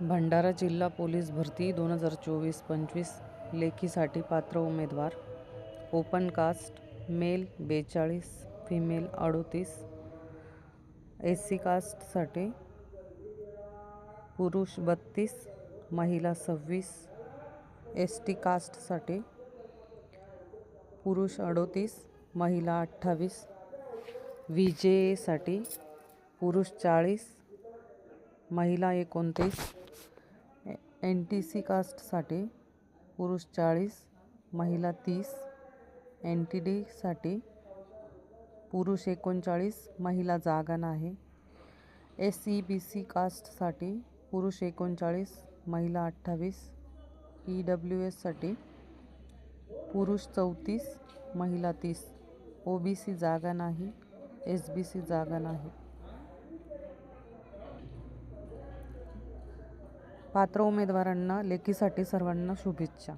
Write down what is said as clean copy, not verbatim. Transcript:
भंडारा जिल्हा पोलीस भरती 2024-25 लेखीसाठी पात्र उमेदवार. Open caste, male 42, female 38. SC कास्टसाठी पुरुष 32, महिला 26. ST कास्टसाठी पुरुष 38, महिला 28. VJसाठी पुरुष 40, महिला 29. NTC कास्टसाठी पुरुष 40, महिला 30. NTD साठी पुरुष 39, महिला जागा नाही. SEBC कास्टसाठी पुरुष 39, महिला 28. EWS साठी पुरुष 34, महिला 30. OBC जागा नाही. SBC जागा नाही. पात्र उमेदवारांना लेखीसाठी सर्वांना शुभेच्छा.